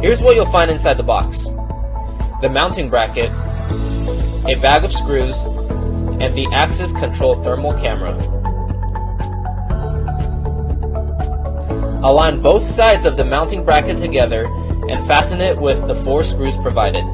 Here's what you'll find inside the box: the mounting bracket, a bag of screws, and the access control thermal camera. Align both sides of the mounting bracket together and fasten it with the 4 screws provided.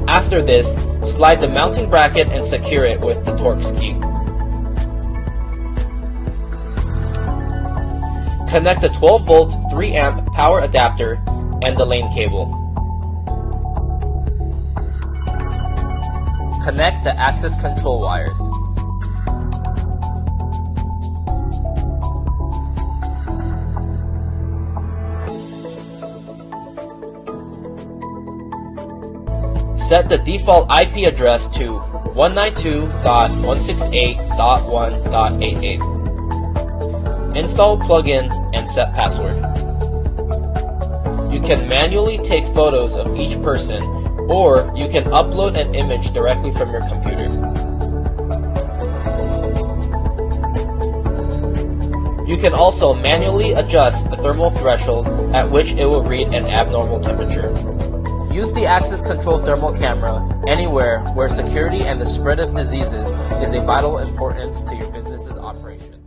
After this, slide the mounting bracket and secure it with the Torx key. Connect a 12-volt 3-amp power adapter and the lane cable. Connect the access control wires. Set the default IP address to 192.168.1.88. Install plugin and set password. You can manually take photos of each person, or you can upload an image directly from your computer. You can also manually adjust the thermal threshold at which it will read an abnormal temperature. Use the access control thermal camera anywhere where security and the spread of diseases is a vital importance to your business's operation.